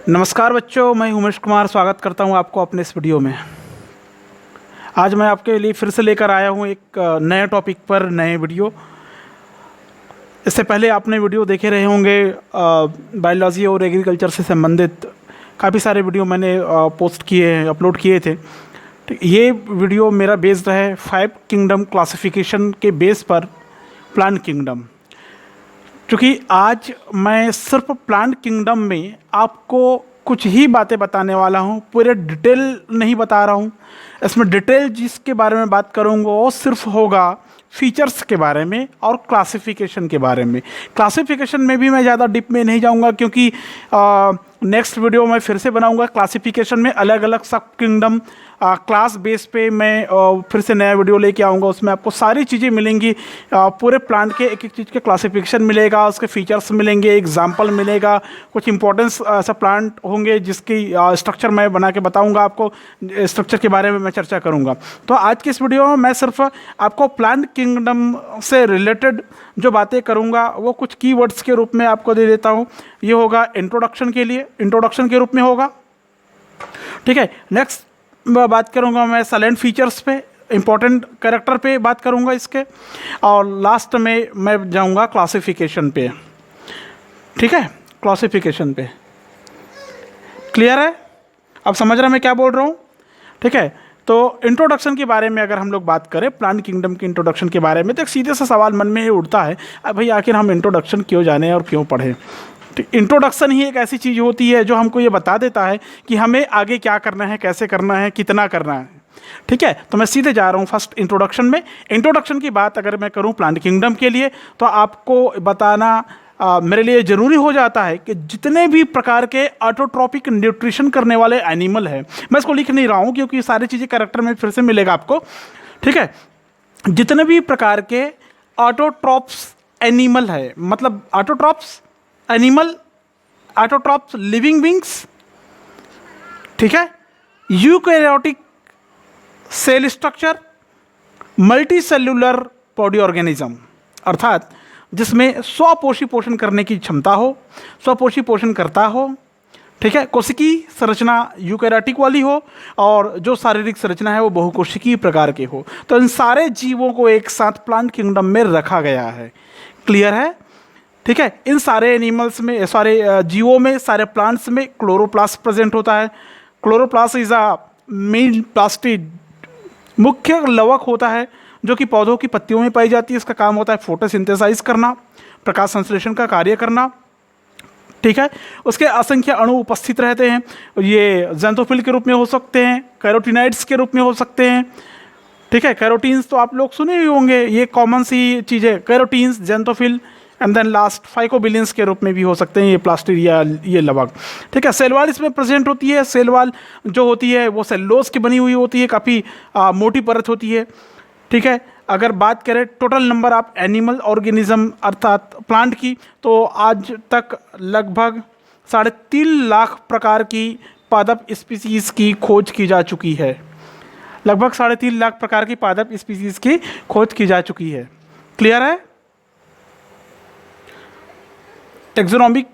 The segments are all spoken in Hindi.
नमस्कार बच्चों, मैं उमेश कुमार स्वागत करता हूं आपको अपने इस वीडियो में। आज मैं आपके लिए फिर से लेकर आया हूं एक नए टॉपिक पर नए वीडियो। इससे पहले आपने वीडियो देखे रहे होंगे बायोलॉजी और एग्रीकल्चर से संबंधित काफ़ी सारे वीडियो मैंने पोस्ट किए हैं, अपलोड किए थे। तो ये वीडियो मेरा बेस्ड है 5 किंगडम क्लासिफिकेशन के बेस पर प्लांट किंगडम। क्योंकि आज मैं सिर्फ प्लांट किंगडम में आपको कुछ ही बातें बताने वाला हूँ, पूरे डिटेल नहीं बता रहा हूँ। इसमें डिटेल जिसके बारे में बात करूँगा वो सिर्फ होगा फीचर्स के बारे में और क्लासिफिकेशन के बारे में। क्लासिफिकेशन में भी मैं ज़्यादा डीप में नहीं जाऊँगा, क्योंकि नेक्स्ट वीडियो मैं फिर से बनाऊँगा। क्लासिफिकेशन में अलग अलग सब किंगडम क्लास बेस पे मैं फिर से नया वीडियो लेके आऊँगा। उसमें आपको सारी चीज़ें मिलेंगी, पूरे प्लांट के एक एक चीज़ के क्लासिफिकेशन मिलेगा, उसके फीचर्स मिलेंगे, एग्जाम्पल मिलेगा, कुछ इंपॉर्टेंस ऐसा प्लांट होंगे जिसकी स्ट्रक्चर मैं बना के बताऊँगा आपको। स्ट्रक्चर के बारे में मैं चर्चा करूँगा। तो आज की इस वीडियो में मैं सिर्फ आपको प्लांट किंगडम से रिलेटेड जो बातें करूँगा वो कुछ कीवर्ड्स के रूप में आपको दे देता हूँ। ये होगा इंट्रोडक्शन के लिए, इंट्रोडक्शन के रूप में होगा, ठीक है। नेक्स्ट बात करूंगा मैं साइलेंट फीचर्स पे, इंपॉर्टेंट कैरेक्टर पे बात करूंगा इसके, और लास्ट में मैं जाऊंगा क्लासिफिकेशन पे, ठीक है। क्लासिफिकेशन पे क्लियर है? अब समझ रहे हैं मैं क्या बोल रहा हूँ, ठीक है। तो इंट्रोडक्शन के बारे में अगर हम लोग बात करें, प्लांट किंगडम के इंट्रोडक्शन के बारे में, तो एक सीधे सा सवाल मन में ये उठता है, अब भाई आखिर हम इंट्रोडक्शन क्यों जाने और क्यों पढ़ें। इंट्रोडक्शन ही एक ऐसी चीज़ होती है जो हमको ये बता देता है कि हमें आगे क्या करना है, कैसे करना है, कितना करना है, ठीक है। तो मैं सीधे जा रहा हूँ फर्स्ट इंट्रोडक्शन में। इंट्रोडक्शन की बात अगर मैं करूँ प्लांट किंगडम के लिए, तो आपको बताना मेरे लिए ज़रूरी हो जाता है कि जितने भी प्रकार के ऑटोट्रॉपिक न्यूट्रिशन करने वाले एनिमल है, मैं इसको लिख नहीं रहा हूँ क्योंकि सारी चीज़ें कैरेक्टर में फिर से मिलेगा आपको, ठीक है। जितने भी प्रकार के ऑटोट्रॉप्स एनिमल है, मतलब autotrophs animal, autotrophs living beings, ठीक है, eukaryotic cell structure, multicellular body organism, अर्थात जिसमें स्वपोषी पोषण करने की क्षमता हो, स्वपोषी पोषण करता हो, ठीक है। कोशिकी संरचना यूकैरियोटिक वाली हो और जो शारीरिक संरचना है वो बहुकोशिकीय प्रकार के हो। तो इन सारे जीवों को एक साथ प्लांट किंगडम में रखा गया है। क्लियर है? ठीक है। इन सारे एनिमल्स में, सारे जीवों में, सारे प्लांट्स में क्लोरोप्लास्ट प्रेजेंट होता है। Chloroplast is a main plastid, मुख्य लवक होता है जो कि पौधों की पत्तियों में पाई जाती है। इसका काम होता है फोटोसिंथेसाइज करना, प्रकाश संश्लेषण का कार्य करना, ठीक है। उसके असंख्य अणु उपस्थित रहते हैं। ये ज़ैंथोफिल के रूप में हो सकते हैं, कैरोटिनाइड्स के रूप में हो सकते हैं, ठीक है। कैरोटीन्स तो आप लोग सुने ही होंगे, ये कॉमन सी चीज़ें, carotenes, xanthophyll, and then last phycobilins के रूप में भी हो सकते हैं ये प्लास्टिड या ये लवक, ठीक है। सेल वाल इसमें प्रेजेंट होती है। सेल वाल जो होती है वो सेल्यूलोज की बनी हुई होती है, काफ़ी मोटी परत होती है, ठीक है। अगर बात करें total number of animal organism अर्थात प्लांट की, तो आज तक लगभग 3.5 लाख प्रकार की पादप स्पीसीज़ की खोज की जा चुकी है। लगभग 3.5 लाख प्रकार की पादप स्पीसीज़ की खोज की जा चुकी है। क्लियर है? टेक्सोनॉमिक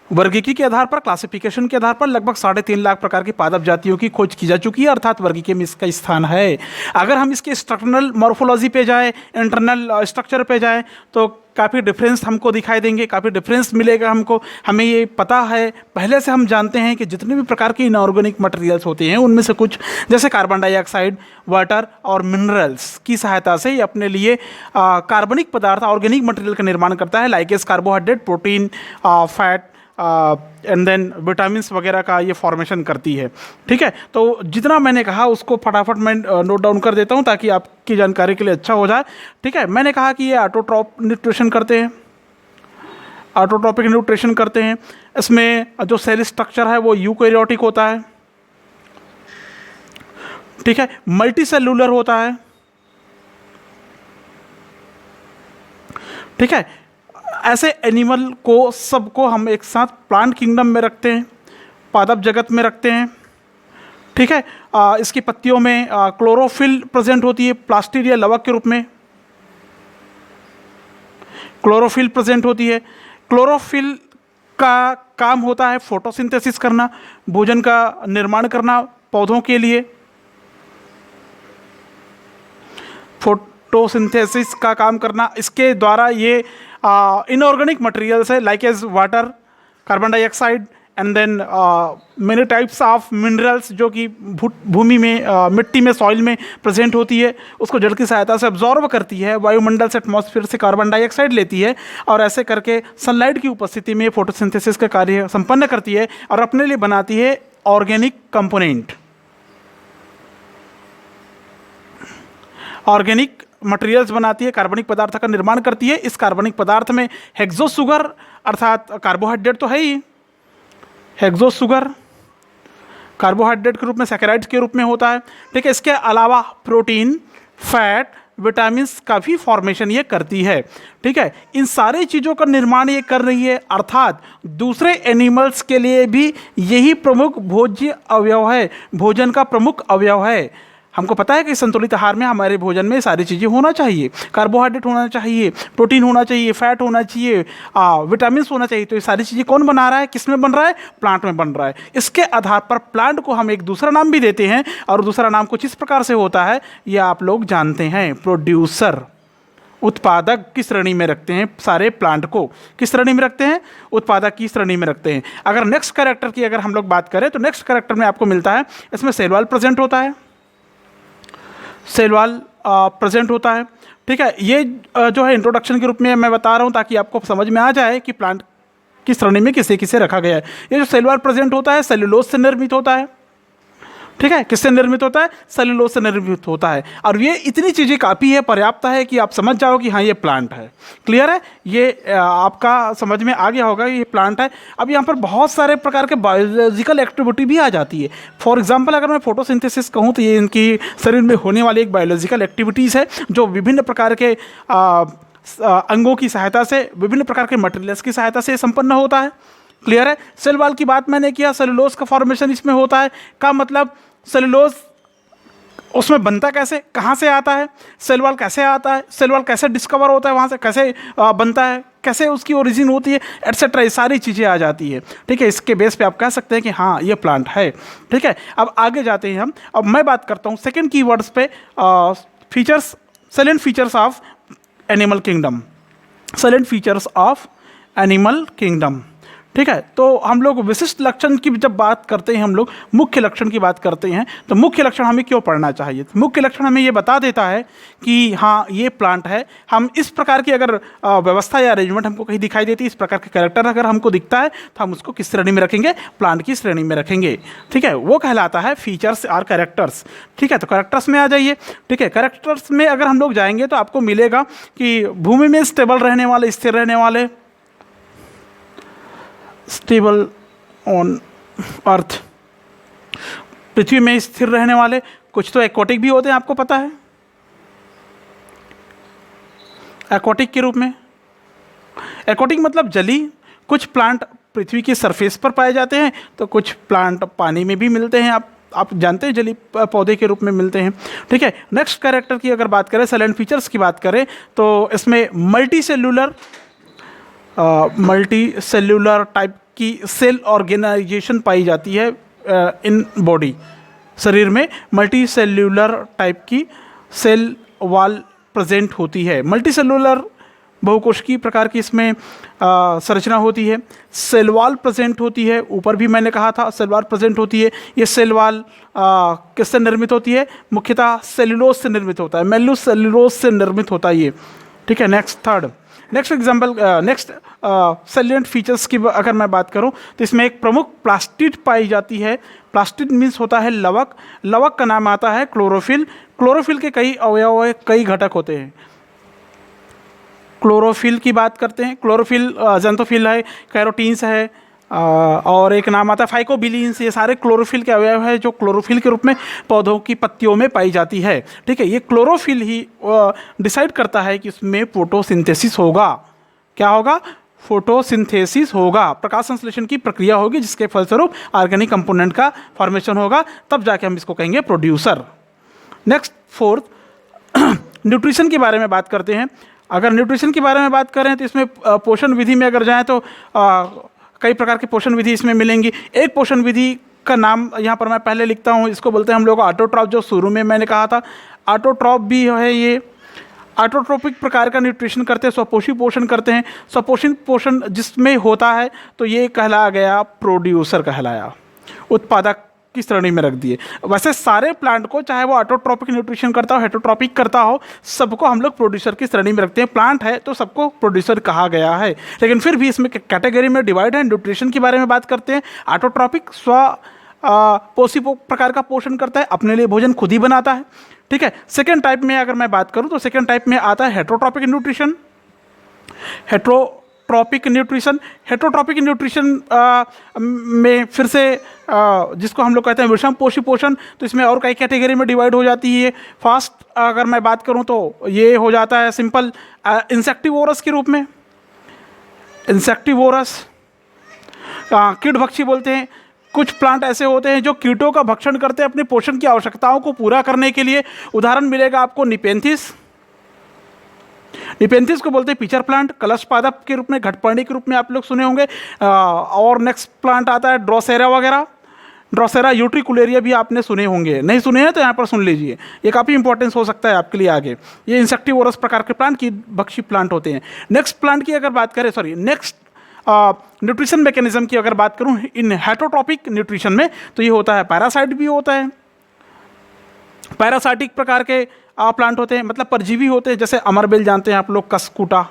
वर्गीकी के आधार पर, क्लासिफिकेशन के आधार पर लगभग 3.5 लाख प्रकार की पादप जातियों की खोज की जा चुकी है, अर्थात वर्गीकी में इसका स्थान है। अगर हम इसके स्ट्रक्चरल मॉर्फोलॉजी पे जाए, इंटरनल स्ट्रक्चर पे जाए, तो काफ़ी डिफरेंस हमको दिखाई देंगे, काफ़ी डिफरेंस मिलेगा हमको। हमें ये पता है, पहले से हम जानते हैं कि जितने भी प्रकार के इनऑर्गेनिक मटेरियल्स होते हैं उनमें से कुछ, जैसे कार्बन डाइऑक्साइड, वाटर और मिनरल्स की सहायता से ये अपने लिए कार्बनिक पदार्थ, ऑर्गेनिक मटेरियल का निर्माण करता है। Like as carbohydrate, protein, fat and then vitamins वगैरह का ये फॉर्मेशन करती है, ठीक है। तो जितना मैंने कहा उसको फटाफट मैं नोट डाउन कर देता हूँ ताकि आपकी जानकारी के लिए अच्छा हो जाए, ठीक है। मैंने कहा कि ये ऑटोट्रॉप न्यूट्रिशन करते हैं, ऑटोट्रॉपिक न्यूट्रिशन करते हैं। इसमें जो सेल स्ट्रक्चर है वो यूकैरियोटिक होता है, ठीक है, मल्टी सेल्यूलर होता है, ठीक है। ऐसे एनिमल को सबको हम एक साथ प्लांट किंगडम में रखते हैं, पादप जगत में रखते हैं, ठीक है। इसकी पत्तियों में क्लोरोफिल प्रेजेंट होती है, प्लास्टिड या लवक के रूप में क्लोरोफिल प्रेजेंट होती है। क्लोरोफिल का काम होता है फोटोसिंथेसिस करना, भोजन का निर्माण करना पौधों के लिए। फोटोसिंथेसिस का काम करना, इसके द्वारा ये इनऑर्गेनिक मटेरियल्स है like as water, carbon dioxide and then many types of minerals जो कि भूमि में मिट्टी में सॉइल में प्रेजेंट होती है, उसको जल की सहायता से अब्जॉर्ब करती है, वायुमंडल से एटमॉस्फेयर से कार्बन डाइऑक्साइड लेती है और ऐसे करके सनलाइट की उपस्थिति में फोटोसिंथेसिस का कार्य संपन्न करती है और अपने लिए बनाती है ऑर्गेनिक कंपोनेंट, ऑर्गेनिक मटेरियल्स बनाती है, कार्बनिक पदार्थ का निर्माण करती है। इस कार्बनिक पदार्थ में हेक्सो शुगर अर्थात कार्बोहाइड्रेट तो है ही, हेक्सो शुगर कार्बोहाइड्रेट के रूप में, सैकराइड्स के रूप में होता है, ठीक है। इसके अलावा प्रोटीन, फैट, विटामिन का भी फॉर्मेशन ये करती है, ठीक है। इन सारी चीज़ों का निर्माण ये कर रही है, अर्थात दूसरे एनिमल्स के लिए भी यही प्रमुख भोज्य अवयव है, भोजन का प्रमुख अवयव है। हमको पता है कि संतुलित आहार में हमारे भोजन में सारी चीज़ें होना चाहिए, कार्बोहाइड्रेट होना चाहिए, प्रोटीन होना चाहिए, फैट होना चाहिए, विटामिन होना चाहिए। तो ये सारी चीज़ें कौन बना रहा है, किस में बन रहा है, प्लांट में बन रहा है। इसके आधार पर प्लांट को हम एक दूसरा नाम भी देते हैं और दूसरा नाम कुछ इस प्रकार से होता है, ये आप लोग जानते हैं, प्रोड्यूसर। उत्पादक की श्रेणी में रखते हैं सारे प्लांट को, किस श्रेणी में रखते हैं, उत्पादक की श्रेणी में रखते हैं। अगर नेक्स्ट कैरेक्टर की अगर हम लोग बात करें तो नेक्स्ट कैरेक्टर में आपको मिलता है, इसमें सेल वॉल प्रेजेंट होता है, सेल वॉल प्रेजेंट होता है, ठीक है। ये जो है इंट्रोडक्शन के रूप में मैं बता रहा हूँ ताकि आपको समझ में आ जाए कि प्लांट की श्रेणी में किसे किसे रखा गया है। ये जो सेल वॉल प्रेजेंट होता है सेल्यूलोज से निर्मित होता है, ठीक है। किससे निर्मित होता है, सेल्यूलोज से निर्मित होता है। और ये इतनी चीज़ें काफ़ी है, पर्याप्त है कि आप समझ जाओ कि हाँ ये प्लांट है। क्लियर है, ये आपका समझ में आ गया होगा ये प्लांट है। अब यहाँ पर बहुत सारे प्रकार के बायोलॉजिकल एक्टिविटी भी आ जाती है। फॉर एग्जांपल अगर मैं फोटोसिंथेसिस कहूँ तो ये इनकी शरीर में होने वाली एक बायोलॉजिकल एक्टिविटीज़ है जो विभिन्न प्रकार के अंगों की सहायता से, विभिन्न प्रकार के मटेरियल्स की सहायता से संपन्न होता है। क्लियर है। सेल वॉल की बात मैंने किया, सेलुलोज का फॉर्मेशन इसमें होता है, का मतलब सेलुलोज उसमें बनता कैसे, कहाँ से आता है, सेल वॉल कैसे आता है, सेल वॉल कैसे डिस्कवर होता है, वहाँ से कैसे बनता है, कैसे उसकी ओरिजिन होती है, एटसेट्रा, ये सारी चीज़ें आ जाती है, ठीक है। इसके बेस पे आप कह सकते हैं कि हाँ ये प्लांट है, ठीक है। अब आगे जाते हैं हम। अब मैं बात करता हूँ सेकेंड कीवर्ड्स पे, features, salient features of animal kingdom, salient features of animal kingdom, ठीक है। तो हम लोग विशिष्ट लक्षण की जब बात करते हैं, हम लोग मुख्य लक्षण की बात करते हैं, तो मुख्य लक्षण हमें क्यों पढ़ना चाहिए, तो मुख्य लक्षण हमें ये बता देता है कि हाँ ये प्लांट है। हम इस प्रकार की अगर व्यवस्था या अरेंजमेंट हमको कहीं दिखाई देती है, इस प्रकार के कैरेक्टर अगर हमको दिखता है तो हम उसको किस श्रेणी में रखेंगे, प्लांट की श्रेणी में रखेंगे, ठीक है। वो कहलाता है फीचर्स और कैरेक्टर्स, ठीक है। तो कैरेक्टर्स में आ जाइए, ठीक है। कैरेक्टर्स में अगर हम लोग जाएंगे तो आपको मिलेगा कि भूमि में स्टेबल रहने वाले, स्थिर रहने वाले, स्टेबल ऑन अर्थ, पृथ्वी में स्थिर रहने वाले। कुछ तो एक्वाटिक भी होते हैं, आपको पता है, एक्वाटिक के रूप में, एक्वाटिक मतलब जली। कुछ प्लांट पृथ्वी की सरफेस पर पाए जाते हैं तो कुछ प्लांट पानी में भी मिलते हैं, आप जानते हैं, जली पौधे के रूप में मिलते हैं, ठीक है। नेक्स्ट कैरेक्टर की अगर बात करें, साइलेंट फीचर्स की बात करें, तो इसमें मल्टी सेल्यूलर टाइप की सेल ऑर्गेनाइजेशन पाई जाती है इन बॉडी, शरीर में मल्टी सेल्यूलर टाइप की सेल वॉल प्रेजेंट होती है। मल्टी सेल्यूलर बहुकोशिकीय प्रकार की इसमें संरचना होती है, सेल वॉल प्रेजेंट होती है, ऊपर भी मैंने कहा था सेल वॉल प्रेजेंट होती है। ये सेल वॉल किससे निर्मित होती है, मुख्यतः सेल्यूलोज से निर्मित होता है, मेल्लू सेल्यूलोज से निर्मित होता है ये, ठीक है। Next example, next salient features की अगर मैं बात करूं तो इसमें एक प्रमुख प्लास्टिड पाई जाती है। प्लास्टिड मीन्स होता है लवक, लवक का नाम आता है क्लोरोफिल। क्लोरोफिल के कई अवयव, कई घटक होते हैं। क्लोरोफिल की बात करते हैं, क्लोरोफिल ज़ैंथोफिल है, कैरोटीन्स है, और एक नाम आता है फाइकोबिलीन्स। ये सारे क्लोरोफिल के अवयव है जो क्लोरोफिल के रूप में पौधों की पत्तियों में पाई जाती है, ठीक है। ये क्लोरोफिल ही डिसाइड करता है कि उसमें फोटोसिंथेसिस होगा, क्या होगा, फोटोसिंथेसिस होगा, प्रकाश संश्लेषण की प्रक्रिया होगी जिसके फलस्वरूप ऑर्गेनिक कंपोनेंट का फॉर्मेशन होगा, तब जाके हम इसको कहेंगे प्रोड्यूसर। नेक्स्ट फोर्थ, न्यूट्रिशन के बारे में बात करते हैं। अगर न्यूट्रिशन के बारे में बात करें तो इसमें पोषण विधि में अगर जाएँ तो कई प्रकार की पोषण विधि इसमें मिलेंगी। एक पोषण विधि का नाम यहाँ पर मैं पहले लिखता हूँ, इसको बोलते हैं हम लोग ऑटोट्रॉफ, जो शुरू में मैंने कहा था। ऑटोट्रॉफ भी है ये, ऑटोट्रोपिक प्रकार का न्यूट्रिशन करते हैं, स्वपोषी पोषण करते हैं। स्वपोषी पोषण जिसमें होता है तो ये कहलाया गया प्रोड्यूसर, कहलाया, उत्पादक की श्रेणी में रख दिए। वैसे सारे प्लांट को, चाहे वो ऑटोट्रोपिक न्यूट्रिशन करता हो, हेटरोट्रोपिक करता हो, सबको हम लोग प्रोड्यूसर की श्रेणी में रखते हैं। प्लांट है तो सबको प्रोड्यूसर कहा गया है, लेकिन फिर भी इसमें कैटेगरी में डिवाइड है। न्यूट्रिशन के बारे में बात करते हैं। ऑटोट्रोपिक पोषी प्रकार का पोषण करता है, अपने लिए भोजन खुद ही बनाता है, ठीक है। सेकेंड टाइप में अगर मैं बात करूं तो सेकेंड टाइप में आता है हेटरोट्रोपिक न्यूट्रिशन। हेटरोट्रोपिक न्यूट्रिशन में फिर से जिसको हम लोग कहते हैं विषम पोषी पोषण, तो इसमें और कई कैटेगरी में डिवाइड हो जाती है। फास्ट अगर मैं बात करूं तो ये हो जाता है सिंपल इंसेक्टिवोरस के रूप में। इंसेक्टिवोरस कीटभक्षी बोलते हैं। कुछ प्लांट ऐसे होते हैं जो कीटों का भक्षण करते हैं अपने पोषण की आवश्यकताओं को पूरा करने के लिए। उदाहरण मिलेगा आपको निपेंथिस। निपेंथिस को बोलते हैं पिचर प्लांट, कलश पादप के रूप में, घटपर्णी के रूप में आप लोग सुने होंगे। और नेक्स्ट प्लांट आता है ड्रोसेरा वगैरह। ड्रोसेरा यूट्रिकुलेरिया भी आपने सुने होंगे, नहीं सुने हैं तो यहाँ पर सुन लीजिए, ये काफ़ी इंपॉर्टेंस हो सकता है आपके लिए आगे। ये इंसेक्टिवोरस प्रकार के प्लांट की भक्षी प्लांट होते हैं। नेक्स्ट प्लांट की अगर बात करें, नेक्स्ट न्यूट्रिशन मैकेनिज्म की अगर बात करूं इन हेटरोट्रोपिक न्यूट्रिशन में, तो ये होता है पैरासाइट भी होता है। पैरासाइटिक प्रकार के प्लांट होते हैं, मतलब परजीवी होते हैं, जैसे अमरबेल जानते हैं आप लोग, कसकूटा,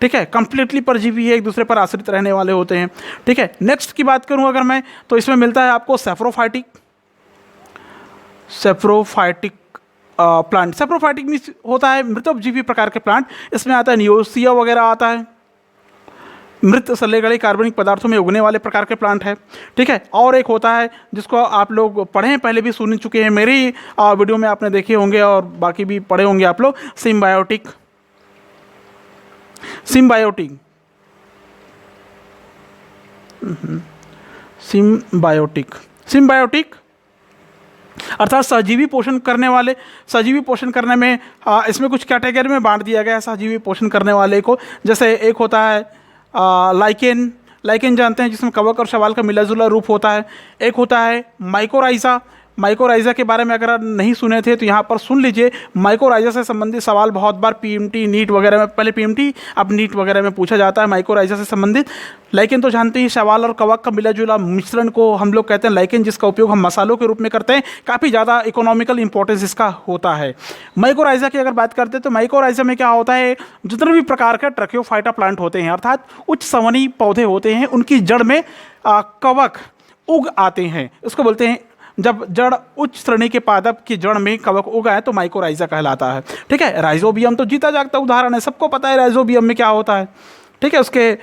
ठीक है, कंप्लीटली परजीवी है, एक दूसरे पर आश्रित रहने वाले होते हैं, ठीक है। नेक्स्ट की बात करूं अगर मैं, तो इसमें मिलता है आपको सेफ्रोफाइटिक प्लांट। सेफ्रोफाइटिक मीन्स होता है मृतोपजीवी प्रकार के प्लांट। इसमें आता है नियोसिया वगैरह आता है, मृत सल्ले गले कार्बनिक पदार्थों में उगने वाले प्रकार के प्लांट है, ठीक है। और एक होता है जिसको आप लोग पढ़े हैं, पहले भी सुन चुके हैं, मेरी वीडियो में आपने देखे होंगे और बाकी भी पढ़े होंगे आप लोग, सिम्बायोटिक। सिम्बायोटिक अर्थात सहजीवी पोषण करने वाले। सहजीवी पोषण करने में इसमें कुछ कैटेगरी में बांट दिया गया है सहजीवी पोषण करने वाले को। जैसे एक होता है लाइकेन जानते हैं, जिसमें कवक और शैवाल का मिला जुला रूप होता है। एक होता है माइकोराइजा। माइकोराइजा के बारे में अगर आप नहीं सुने थे तो यहाँ पर सुन लीजिए। माइकोराइजा से संबंधित सवाल बहुत बार पीएमटी, नीट वगैरह में, पहले पीएमटी अब नीट वगैरह में पूछा जाता है माइकोराइजा से संबंधित। लाइकेन तो जानते ही, शैवाल और कवक का मिला जुला मिश्रण को हम लोग कहते हैं लाइकेन, जिसका उपयोग हम मसालों के रूप में करते हैं। काफ़ी ज़्यादा इकोनॉमिकल इंपॉर्टेंस इसका होता है। माइकोराइजा की अगर बात करते हैं तो माइकोराइजा में क्या होता है, जितने भी प्रकार के ट्रैकियोफाइटा प्लांट होते हैं, अर्थात उच्च संवहनी पौधे होते हैं, उनकी जड़ में कवक उग आते हैं। उसको बोलते हैं, जब जड़ उच्च श्रेणी के पादप की जड़ में कवक उगा है तो माइकोराइजा कहलाता है, ठीक है। राइजोबियम तो जीता जागता उदाहरण है, सबको पता है राइजोबियम में क्या होता है, ठीक है। उसके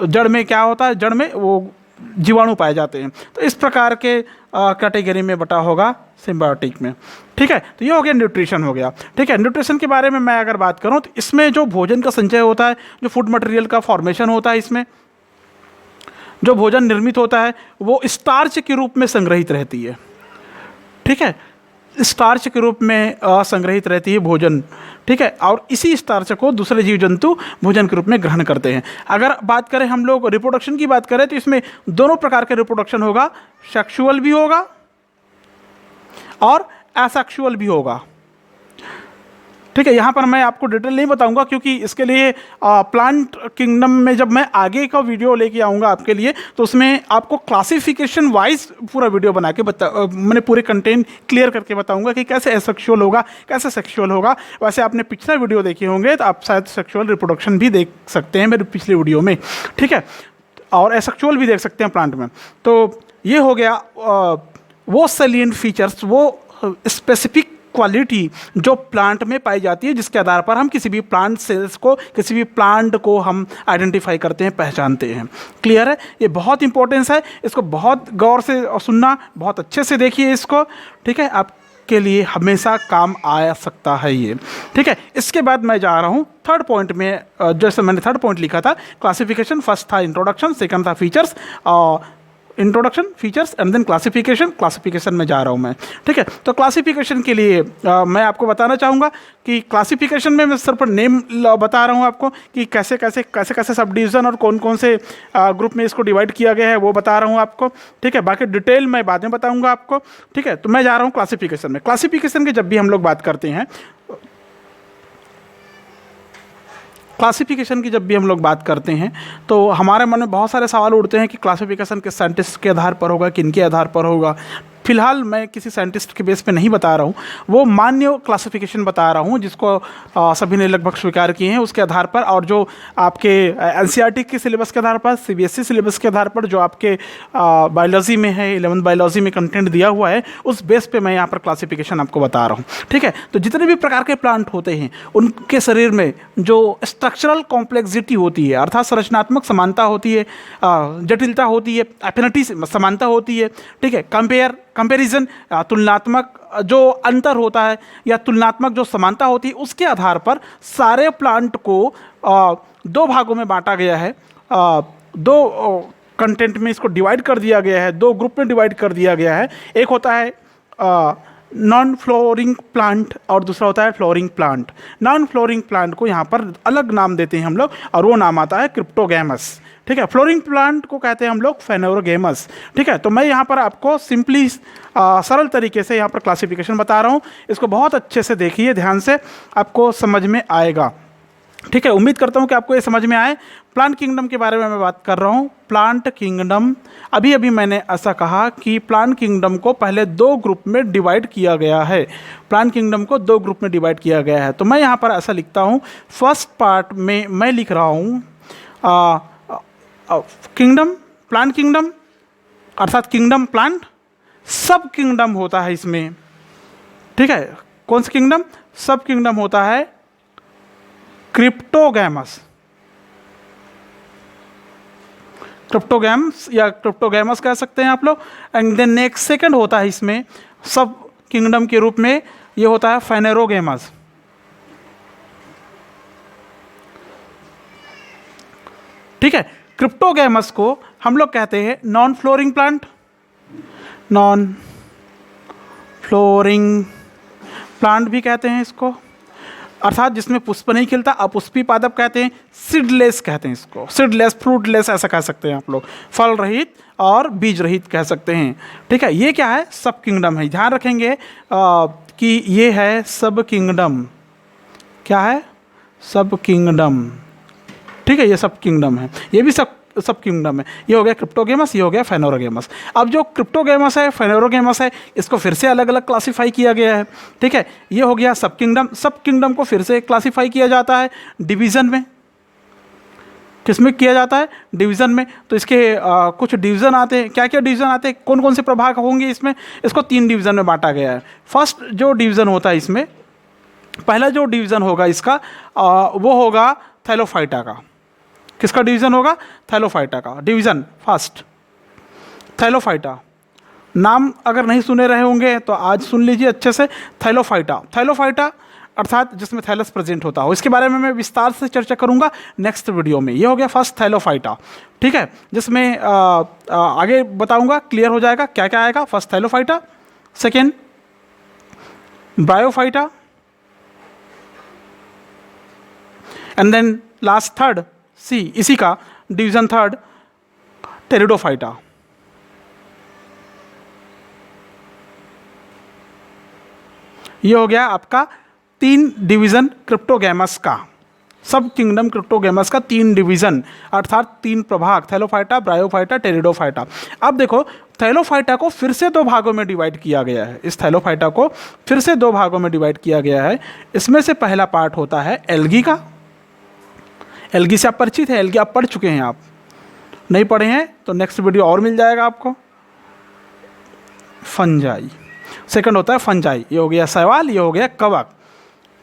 जड़ में क्या होता है, जड़ में वो जीवाणु पाए जाते हैं। तो इस प्रकार के कैटेगरी में बटा होगा सिम्बायोटिक में, ठीक है। तो ये हो गया न्यूट्रिशन हो गया, ठीक है। न्यूट्रिशन के बारे में मैं अगर बात करूँ तो इसमें जो भोजन का संचय होता है, जो फूड मटेरियल का फॉर्मेशन होता है, इसमें जो भोजन निर्मित होता है वो स्टार्च के रूप में संग्रहित रहती है, ठीक है। स्टार्च के रूप में संग्रहित रहती है भोजन, ठीक है। और इसी स्टार्च को दूसरे जीव जंतु भोजन के रूप में ग्रहण करते हैं। अगर बात करें हम लोग रिप्रोडक्शन की बात करें तो इसमें दोनों प्रकार के रिप्रोडक्शन होगा, सेक्सुअल भी होगा और एसेक्सुअल भी होगा, ठीक है। यहाँ पर मैं आपको डिटेल नहीं बताऊंगा क्योंकि इसके लिए प्लांट किंगडम में जब मैं आगे का वीडियो लेके आऊँगा आपके लिए, तो उसमें आपको क्लासिफिकेशन वाइज पूरा वीडियो बना के मैंने पूरे कंटेंट क्लियर करके बताऊंगा कि कैसे एसेक्सुअल होगा, कैसे सेक्सुअल होगा। वैसे आपने पिछला वीडियो देखे होंगे तो आप शायद सेक्सुअल रिप्रोडक्शन भी देख सकते हैं मेरे पिछले वीडियो में, ठीक है। और एसेक्सुअल भी देख सकते हैं प्लांट में। तो ये हो गया वो सैलिएंट फीचर्स, वो स्पेसिफिक क्वालिटी जो प्लांट में पाई जाती है, जिसके आधार पर हम किसी भी प्लांट सेल्स को, किसी भी प्लांट को हम आइडेंटिफाई करते हैं, पहचानते हैं। क्लियर है, ये बहुत इंपॉर्टेंस है, इसको बहुत गौर से सुनना, बहुत अच्छे से देखिए इसको, ठीक है। आपके लिए हमेशा काम आ सकता है ये, ठीक है। इसके बाद मैं जा रहा हूँ थर्ड पॉइंट में। जैसे मैंने थर्ड पॉइंट लिखा था क्लासिफिकेशन, फर्स्ट था इंट्रोडक्शन, सेकंड था फीचर्स, और introduction, features and then classification. Classification में जा रहा हूँ मैं, ठीक है। तो क्लासिफिकेशन के लिए मैं आपको बताना चाहूँगा कि क्लासिफिकेशन में मैं सिर्फ नेम बता रहा हूँ आपको कि कैसे कैसे कैसे कैसे सब डिवीज़न और कौन कौन से ग्रुप में इसको डिवाइड किया गया है वो बता रहा हूँ आपको, ठीक है। बाकी डिटेल मैं बाद में बताऊँगा आपको, ठीक है। तो मैं जा रहा हूँ क्लासिफिकेशन में। क्लासिफिकेशन की जब भी हम लोग बात करते हैं, क्लासिफिकेशन की जब भी हम लोग बात करते हैं तो हमारे मन में बहुत सारे सवाल उठते हैं कि क्लासिफिकेशन किस साइंटिस्ट के आधार पर होगा, किन के आधार पर होगा। फिलहाल मैं किसी साइंटिस्ट के बेस पे नहीं बता रहा हूँ, वो मान्य क्लासिफिकेशन बता रहा हूँ जिसको सभी ने लगभग स्वीकार किए हैं उसके आधार पर, और जो आपके एनसीईआरटी के सिलेबस के आधार पर, सीबीएसई सिलेबस के आधार पर, जो आपके बायोलॉजी में है, 11th बायोलॉजी में कंटेंट दिया हुआ है, उस बेस पे मैं यहाँ पर क्लासिफिकेशन आपको बता रहा हूँ, ठीक है। तो जितने भी प्रकार के प्लांट होते हैं उनके शरीर में जो स्ट्रक्चरल कॉम्प्लेक्सिटी होती है, अर्थात संरचनात्मक समानता होती है, जटिलता होती है, एफिनिटी समानता होती है, ठीक है। कंपेरिजन तुलनात्मक जो अंतर होता है या तुलनात्मक जो समानता होती है, उसके आधार पर सारे प्लांट को दो भागों में बांटा गया है, दो कंटेंट में इसको डिवाइड कर दिया गया है, दो ग्रुप में डिवाइड कर दिया गया है। एक होता है नॉन फ्लोरिंग प्लांट और दूसरा होता है flowering plant. Non flowering plant को यहाँ पर अलग नाम देते हैं हम लोग, और वो नाम आता है क्रिप्टोगैमस, ठीक है। फ्लोरिंग प्लांट को कहते हैं हम लोग फेनोरोगेमस, ठीक है। तो मैं यहाँ पर आपको सिंपली सरल तरीके से यहाँ पर क्लासिफिकेशन बता रहा हूँ, इसको बहुत अच्छे से देखिए, ध्यान से, आपको समझ में आएगा, ठीक है। उम्मीद करता हूँ कि आपको ये समझ में आए। प्लांट किंगडम के बारे में मैं बात कर रहा हूँ। प्लांट किंगडम, अभी अभी मैंने ऐसा कहा कि प्लांट किंगडम को पहले दो ग्रुप में डिवाइड किया गया है। प्लांट किंगडम को दो ग्रुप में डिवाइड किया गया है। तो मैं यहाँ पर ऐसा लिखता हूँ, फर्स्ट पार्ट में मैं लिख रहा हूँ किंगडम, प्लांट किंगडम, अर्थात किंगडम प्लांट, सब किंगडम होता है इसमें, ठीक है। कौन सा किंगडम? सब किंगडम होता है क्रिप्टोगैमस, क्रिप्टोगैम्स या क्रिप्टोगैमस कह सकते हैं आप लोग। एंड देन नेक्स्ट सेकंड होता है इसमें सब किंगडम के रूप में, ये होता है फेनेरोगेमस, ठीक है। क्रिप्टोगैमस को हम लोग कहते हैं non flowering plant, non flowering plant भी कहते हैं इसको, अर्थात जिसमें पुष्प नहीं खिलता, अपुष्पी पादप कहते हैं, सीडलेस कहते हैं इसको, सीडलेस, फ्रूटलेस ऐसा कह सकते हैं आप लोग, फल रहित और बीज रहित कह सकते हैं, ठीक है। ये क्या है? सब किंगडम है। ध्यान रखेंगे कि ये है सब किंगडम, क्या है? सब किंगडम, ठीक है। ये सब किंगडम है, ये भी सब किंगडम है। ये हो गया क्रिप्टोगेमस, ये हो गया फेनोरोगेमस। अब जो क्रिप्टोगेमस है, फेनोरोगेमस है, इसको फिर से अलग अलग क्लासीफाई किया गया है, ठीक है। ये हो गया सब किंगडम। सब किंगडम को फिर से क्लासीफाई किया जाता है डिवीज़न में। किसमें किया जाता है? डिवीज़न में। तो इसके कुछ डिवीज़न आते हैं। क्या क्या डिवीज़न आते हैं? कौन कौन से प्रभाग होंगे इसमें? इसको 3 डिवीज़न में बांटा गया है। फर्स्ट जो डिवीज़न होता है इसमें, पहला जो डिवीज़न होगा इसका वो होगा थैलोफाइटा का। किसका डिवीज़न होगा? थैलोफाइटा का डिवीज़न फर्स्ट, थैलोफाइटा। नाम अगर नहीं सुने रहे होंगे तो आज सुन लीजिए अच्छे से। थैलोफाइटा, थैलोफाइटा अर्थात जिसमें थैलस प्रेजेंट होता हो, इसके बारे में मैं विस्तार से चर्चा करूंगा नेक्स्ट वीडियो में। ये हो गया फर्स्ट थैलोफाइटा, ठीक है, जिसमें आगे बताऊंगा, क्लियर हो जाएगा क्या क्या आएगा। First thallophyta, second bryophyta, and then last third सी, इसी का डिवीजन थर्ड टेरिडोफाइटा। ये हो गया आपका 3 डिवीजन क्रिप्टोगैमस का, सब किंगडम क्रिप्टोगैमस का 3 डिवीजन, अर्थात 3 प्रभाग, थैलोफाइटा, ब्रायोफाइटा, टेरिडोफाइटा। अब देखो, थैलोफाइटा को फिर से 2 भागों में डिवाइड किया गया है। इस थैलोफाइटा को फिर से 2 भागों में डिवाइड किया गया है। इसमें से पहला पार्ट होता है एल्गी का। एल्गी से आप परिचित है? एल्गी आप पढ़ चुके हैं, आप नहीं पढ़े हैं तो नेक्स्ट वीडियो और मिल जाएगा आपको। फंजाई, सेकंड होता है फंजाई। ये हो गया शैवाल, ये हो गया कवक,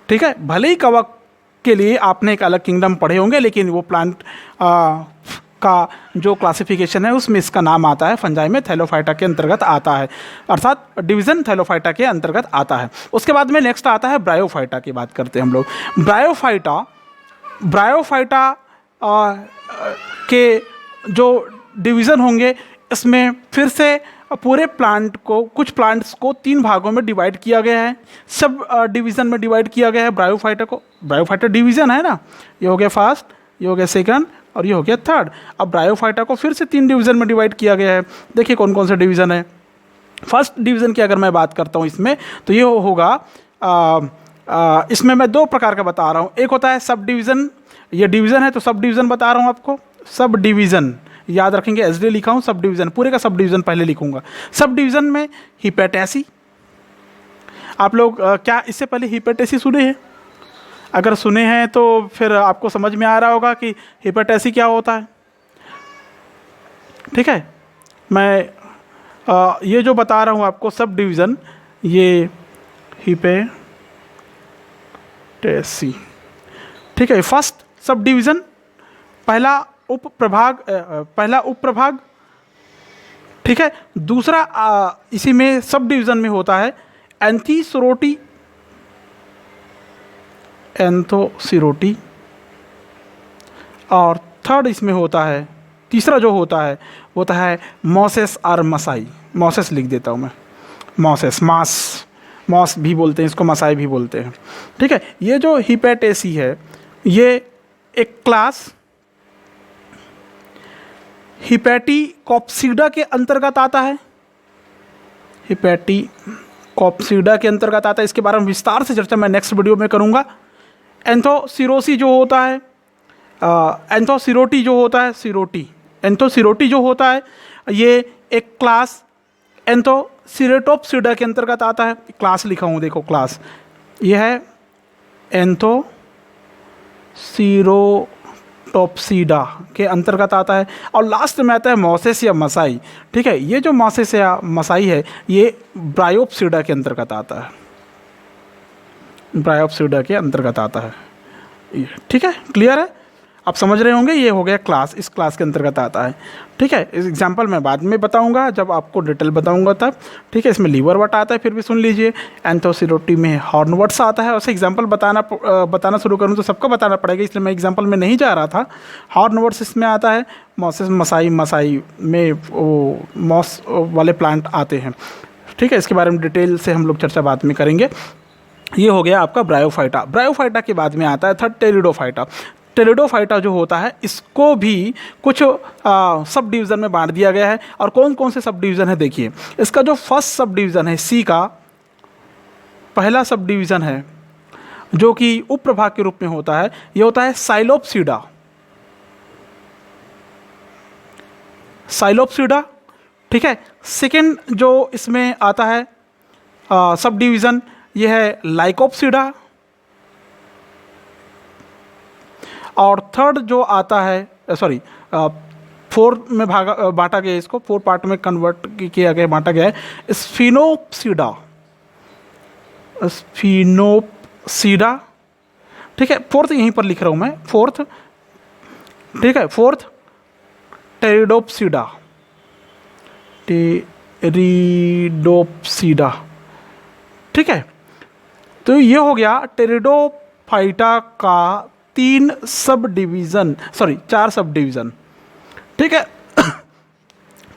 ठीक है। भले ही कवक के लिए आपने एक अलग किंगडम पढ़े होंगे, लेकिन वो प्लांट का जो क्लासिफिकेशन है उसमें इसका नाम आता है, फंजाई में थैलोफाइटा के अंतर्गत आता है, अर्थात डिवीज़न थैलोफाइटा के अंतर्गत आता है। उसके बाद में नेक्स्ट आता है ब्रायोफाइटा की बात करते हैं हम लोग। ब्रायोफाइटा के जो डिवीज़न होंगे इसमें फिर से पूरे प्लांट को, कुछ प्लांट्स को 3 भागों में डिवाइड किया गया है, सब डिवीज़न में डिवाइड किया गया है ब्रायोफाइटा को। ब्रायोफाइटा डिवीज़न है ना, ये हो गया फर्स्ट, ये हो गया सेकंड और ये हो गया थर्ड। अब ब्रायोफाइटा को फिर से 3 डिवीज़न में डिवाइड किया गया है। देखिए कौन कौन से डिवीज़न है। फर्स्ट डिवीज़न की अगर मैं बात करता हूँ इसमें, तो ये होगा इसमें मैं 2 प्रकार का बता रहा हूँ। एक होता है सब डिवीज़न, ये डिवीज़न है तो सब डिवीज़न बता रहा हूँ आपको। सब डिवीज़न याद रखेंगे, एसडी लिखा हूँ, सब डिवीज़न, पूरे का सब डिवीज़न पहले लिखूंगा। सब डिवीज़न में हिपेटेसी, आप लोग क्या इससे पहले हिपेटेसी सुने हैं? अगर सुने हैं तो फिर आपको समझ में आ रहा होगा कि हिपेटेसी क्या होता है। ठीक है, मैं ये जो बता रहा हूँ आपको सब डिवीज़न, ये हिपेटेसी। ठीक है, फर्स्ट सब डिवीज़न, पहला उप प्रभाग। ठीक है, दूसरा इसी में सब डिवीज़न में होता है एंथोसिरोटी, और थर्ड इसमें होता है, तीसरा जो होता है वो होता है मॉसेस और मसाई। मॉसेस लिख देता हूँ मैं, मॉसेस, मॉस भी बोलते हैं इसको, मसाई भी बोलते हैं। ठीक है, ये जो हिपेटेसी है ये एक क्लास हिपैटिकॉप्सिडा के अंतर्गत आता है। हिपैटिकॉप्सिडा के अंतर्गत आता है। इसके बारे में विस्तार से चर्चा मैं नेक्स्ट वीडियो में करूंगा। एंथोसिरोसी जो होता है, एंथोसिरोटी जो होता है, एंथोसिरोटी जो होता है, ये एक क्लास एंथोसिरेटोप्सिडा के अंतर्गत आता है। क्लास लिखा हूँ, देखो क्लास, ये है एंथोसिरोटोप्सिडा के अंतर्गत आता है। और लास्ट में आता है मॉसेस या मसाई। ठीक है, ये जो मॉसेस या मसाई है ये ब्रायोप्सिडा के अंतर्गत आता है, ब्रायोप्सिडा के अंतर्गत आता है। ठीक है, क्लियर है, आप समझ रहे होंगे। ये हो गया क्लास, इस क्लास के अंतर्गत आता है। ठीक है, इस एग्जाम्पल मैं बाद में बताऊंगा, जब आपको डिटेल बताऊंगा तब। ठीक है, इसमें लीवर वट आता है, फिर भी सुन लीजिए। एंथोसिरोटी में हॉर्नवर्ट्स आता है। वैसे एग्जाम्पल बताना शुरू करूँ तो सबको बताना पड़ेगा, इसलिए मैं एग्जाम्पल में नहीं जा रहा था। हॉर्नवर्ट्स इसमें आता है। मॉसेस मसाई में वो मॉस वाले प्लांट आते हैं। ठीक है, इसके बारे में डिटेल से हम लोग चर्चा बाद में करेंगे। ये हो गया आपका ब्रायोफाइटा। ब्रायोफाइटा के बाद में आता है थर्ड टेरिडोफाइटा। टेरिडोफाइटा जो होता है इसको भी कुछ सब डिवीज़न में बांट दिया गया है। और कौन कौन से सब डिवीज़न है देखिए। इसका जो फर्स्ट सब डिवीज़न है, सी का पहला सब डिवीज़न है जो कि उप प्रभाग के रूप में होता है, ये होता है साइलोप्सिडा। ठीक है, सेकेंड जो इसमें आता है सब डिवीज़न, ये है लाइकोप्सिडा। और थर्ड जो आता है, सॉरी, 4 में बांटा गया, इसको 4 पार्ट में कन्वर्ट किया गया, बांटा गया है, स्फिनोप्सिडा। ठीक है, फोर्थ यहीं पर लिख रहा हूँ मैं, फोर्थ। ठीक है, फोर्थ टेरिडोप्सिडा। ठीक है, तो ये हो गया टेरिडोफाइटा का 4 सब डिवीज़न। ठीक है,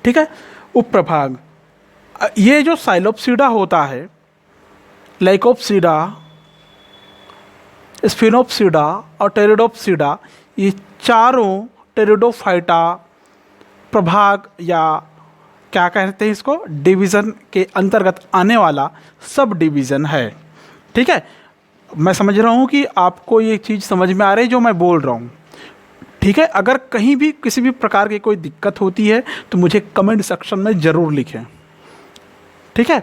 ठीक है, उप प्रभाग। ये जो साइलोप्सिडा होता है, लाइकोप्सिडा, स्फिनोप्सिडा और टेरिडोप्सिडा, ये चारों टेरिडोफाइटा प्रभाग या क्या कहते हैं इसको, डिवीज़न के अंतर्गत आने वाला सब डिवीज़न है। ठीक है, मैं समझ रहा हूँ कि आपको ये चीज़ समझ में आ रही है जो मैं बोल रहा हूँ। ठीक है, अगर कहीं भी किसी भी प्रकार की कोई दिक्कत होती है तो मुझे कमेंट सेक्शन में ज़रूर लिखें। ठीक है,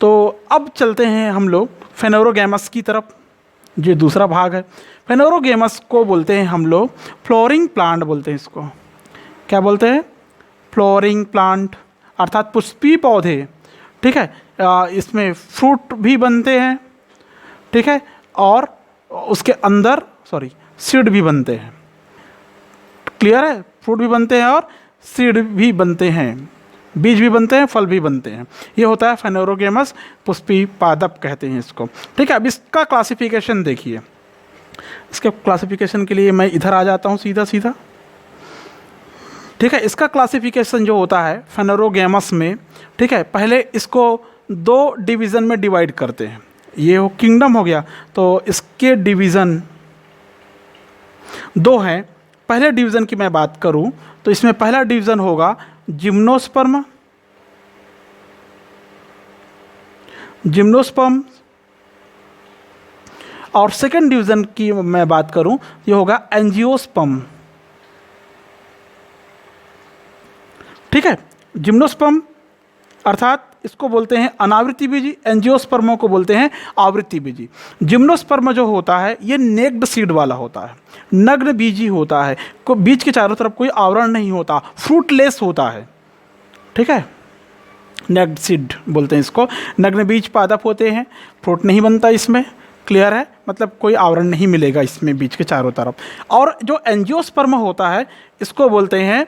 तो अब चलते हैं हम लोग फेनोरोगैमस की तरफ, जो दूसरा भाग है। फेनोरोगैमस को बोलते हैं हम लोग फ्लोरिंग प्लांट बोलते हैं इसको। क्या बोलते हैं? फ्लोरिंग प्लांट, अर्थात पुष्पी पौधे। ठीक है, इसमें फ्रूट भी बनते हैं। ठीक है, और उसके अंदर सीड भी बनते हैं। क्लियर है, फ्रूट भी बनते हैं और सीड भी बनते हैं, बीज भी बनते हैं, फल भी बनते हैं। ये होता है फेनोरोगैमस, पुष्पी पादप कहते हैं इसको। ठीक है, अब इसका क्लासिफिकेशन देखिए। इसके क्लासिफिकेशन के लिए मैं इधर आ जाता हूँ सीधा सीधा। ठीक है, इसका क्लासिफिकेशन जो होता है फेनोरोगेमस में, ठीक है, पहले इसको 2 डिवीज़न में डिवाइड करते हैं। ये हो किंगडम हो गया, तो इसके डिवीज़न 2 हैं। पहले डिवीज़न की मैं बात करूं तो इसमें पहला डिवीज़न होगा जिम्नोस्पर्म, जिम्नोस्पर्म, और सेकंड डिवीज़न की मैं बात करूं ये होगा एंजियोस्पर्म। ठीक है, जिम्नोस्पर्म अर्थात इसको बोलते हैं अनावृत्ति बीजी, एंजियोस्पर्मों को बोलते हैं आवृत्ति बीजी। जिम्नोस्पर्म जो होता है ये नेक्ड सीड वाला होता है, नग्न बीजी होता है, को बीज के चारों तरफ कोई आवरण नहीं होता, फ्रूटलेस होता है। ठीक है, नेक्ड सीड बोलते हैं इसको। नग्न बीज पादप होते हैं, फ्रूट नहीं बनता इसमें, क्लियर है, मतलब कोई आवरण नहीं मिलेगा इसमें बीज के चारों तरफ। और जो एंजियोस्पर्म होता है इसको बोलते हैं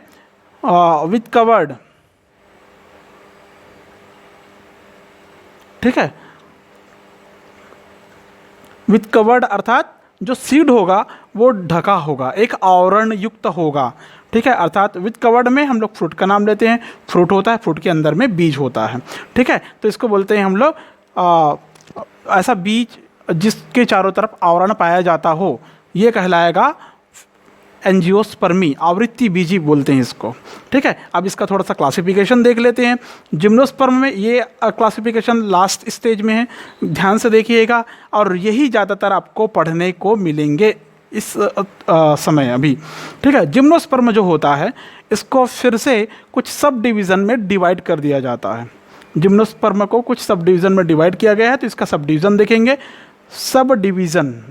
विथ कवर्ड। ठीक है, विथ कवर्ड अर्थात जो सीड होगा वो ढका होगा, एक आवरण युक्त होगा। ठीक है, अर्थात विथ कवर्ड में हम लोग फ्रूट का नाम लेते हैं, फ्रूट होता है, फ्रूट के अंदर में बीज होता है। ठीक है, तो इसको बोलते हैं हम लोग ऐसा बीज जिसके चारों तरफ आवरण पाया जाता हो, ये कहलाएगा एंजियोस्पर्मी, आवृत्ति बीजी बोलते हैं इसको। ठीक है, अब इसका थोड़ा सा क्लासिफिकेशन देख लेते हैं। जिम्नोस्पर्म में ये क्लासिफिकेशन लास्ट स्टेज में है, ध्यान से देखिएगा, और यही ज़्यादातर आपको पढ़ने को मिलेंगे इस समय अभी। ठीक है, जिम्नोस्पर्म जो होता है इसको फिर से कुछ सब डिवीज़न में डिवाइड कर दिया जाता है। जिम्नोस्पर्म को कुछ सब डिवीज़न में डिवाइड किया गया है, तो इसका सब डिवीज़न देखेंगे। सब डिवीज़न,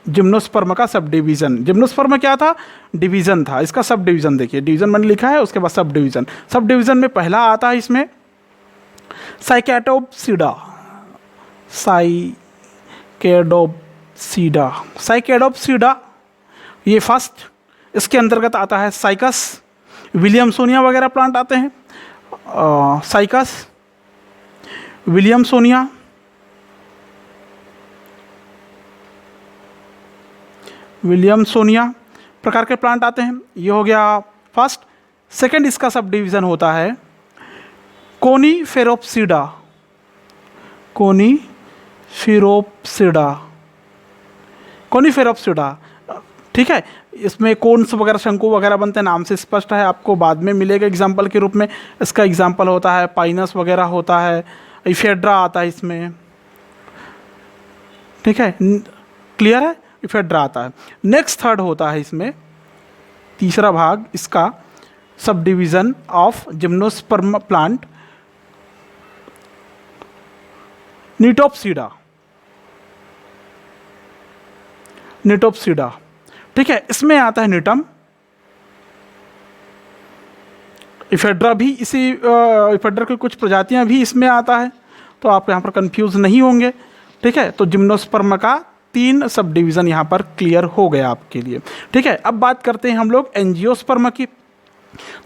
जिम्नोस्पर्म का सब डिवीज़न, जिम्नोस्पर्म क्या था, डिवीज़न था, इसका सब डिवीज़न देखिए, डिवीज़न मैंने लिखा है, उसके बाद सब डिवीज़न। सब डिवीज़न में पहला आता है इसमें साइकेडोप्सिडा, साइकेडोप्सिडा, साइकेडोप्सिडा ये फर्स्ट। इसके अंतर्गत आता है साइकस, विलियमसोनिया वगैरह प्लांट आते हैं, साइकस, विलियमसोनिया, विलियमसोनिया प्रकार के प्लांट आते हैं। ये हो गया फर्स्ट। सेकंड इसका सब डिवीज़न होता है कोनीफेरोप्सिडा, कोनीफेरोप्सिडा, कोनीफेरोप्सिडा। ठीक है, इसमें कोन्स वगैरह, शंकु वगैरह बनते हैं, नाम से स्पष्ट है, आपको बाद में मिलेगा एग्जाम्पल के रूप में। इसका एग्जाम्पल होता है पाइनस वगैरह होता है, इफेड्रा आता है इसमें। ठीक है, क्लियर है, इफेड्रा आता है। नेक्स्ट थर्ड होता है इसमें, तीसरा भाग इसका subdivision of gymnosperm plant, Gnetopsida, Gnetopsida. ठीक है, इसमें आता है निटम, इफेड्रा भी इसी, इफेड्रा की कुछ प्रजातियां भी इसमें आता है, तो आप यहाँ पर कंफ्यूज नहीं होंगे। ठीक है, तो जिम्नोस्पर्म का 3 सब डिवीज़न यहाँ पर क्लियर हो गया आपके लिए। ठीक है, अब बात करते हैं हम लोग एंजियोस्पर्म की।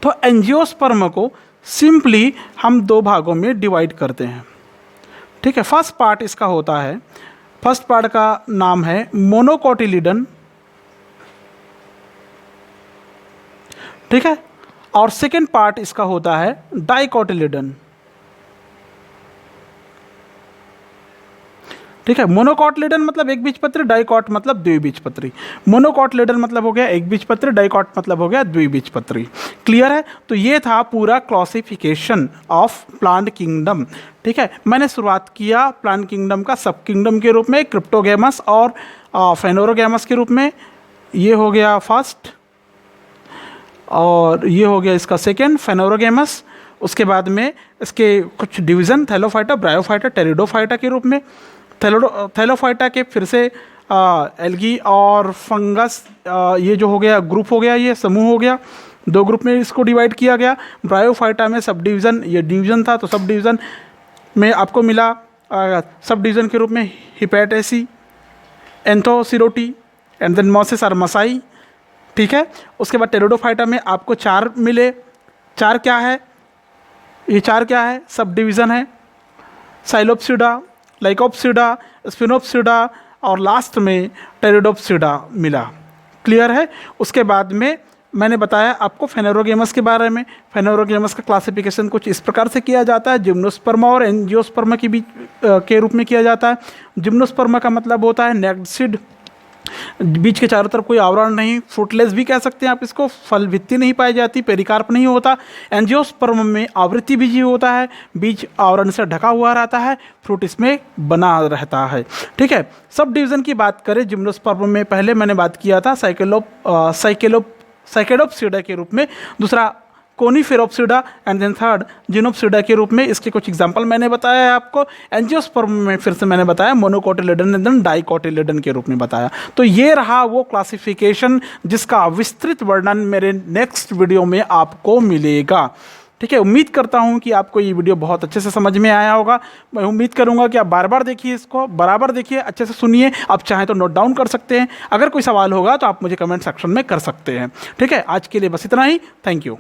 तो एंजियोस्पर्म को सिंपली हम 2 भागों में डिवाइड करते हैं। ठीक है, फर्स्ट पार्ट इसका होता है, फर्स्ट पार्ट का नाम है मोनोकोटिलिडन। ठीक है, और सेकेंड पार्ट इसका होता है डाइकोटिलिडन। ठीक है, मोनोकोटिलिडन मतलब एक बीजपत्री, डाइकॉट मतलब द्विबीजपत्री। मोनोकोटिलिडन मतलब हो गया एक बीजपत्री, डाइकॉट मतलब हो गया द्विबीजपत्री। क्लियर है, तो ये था पूरा क्लासिफिकेशन ऑफ प्लांट किंगडम। ठीक है, मैंने शुरुआत किया प्लांट किंगडम का सब किंगडम के रूप में, क्रिप्टोगेमस और फेनोरोगेमस के रूप में। ये हो गया फर्स्ट, और ये हो गया इसका सेकेंड, फेनोरोगेमस। उसके बाद में इसके कुछ डिवीज़न थैलोफाइटा, ब्रायोफाइटा, टेरिडोफाइटा के रूप में। थैलोफाइटा के फिर से एल्गी और फंगस, ये जो हो गया ग्रुप हो गया, ये समूह हो गया, 2 ग्रुप में इसको डिवाइड किया गया। ब्रायोफाइटा में सब डिवीज़न, ये डिवीज़न था, तो सब डिवीज़न में आपको मिला सब डिवीज़न के रूप में हिपैटेसी, एंथोसिरोटी एंड देन मॉसिस और मसाई। ठीक है, उसके बाद टेरिडोफाइटा में आपको 4 मिले। 4 क्या है, ये 4 क्या है, सब डिवीज़न है, साइलोप्सिडा, लाइकोप्सिडा, स्पिनोप्सिडा और लास्ट में टेरिडोप्सिडा मिला। क्लियर है, उसके बाद में मैंने बताया आपको फेनेरोगेमस के बारे में। फेनेरोगेमस का क्लासिफिकेशन कुछ इस प्रकार से किया जाता है, जिम्नोस्पर्मा और एंजियोस्पर्मा के बीच के रूप में किया जाता है। जिम्नोस्पर्मा का मतलब होता है नेक्ड सीड, बीज के चारों तरफ कोई आवरण नहीं, फ्रूटलेस भी कह सकते हैं आप इसको, फल भित्ति नहीं पाई जाती, पेरिकार्प नहीं होता। एंजियोस्पर्म में आवृत्ति बीज होता है, बीज आवरण से ढका हुआ रहता है, फ्रूट इसमें बना रहता है। ठीक है, सब डिवीजन की बात करें जिम्नोस्पर्म में, पहले मैंने बात किया था साइकेडोप्सिडा के रूप में, दूसरा कोनीफेरोप्सिडा एंड देन थर्ड जिनोप्सिडा के रूप में। इसके कुछ एग्जांपल मैंने बताया है आपको। एंजियोस्पर्म में फिर से मैंने बताया मोनोकोटिलेडन एंड देन डाइकोटिलेडन के रूप में बताया। तो ये रहा वो क्लासिफिकेशन जिसका विस्तृत वर्णन मेरे नेक्स्ट वीडियो में आपको मिलेगा। ठीक है, उम्मीद करता हूँ कि आपको ये वीडियो बहुत अच्छे से समझ में आया होगा। मैं उम्मीद करूँगा कि आप बार बार देखिए, इसको बराबर देखिए, अच्छे से सुनिए। आप चाहें तो नोट डाउन कर सकते हैं। अगर कोई सवाल होगा तो आप मुझे कमेंट सेक्शन में कर सकते हैं। ठीक है, आज के लिए बस इतना ही। Thank you.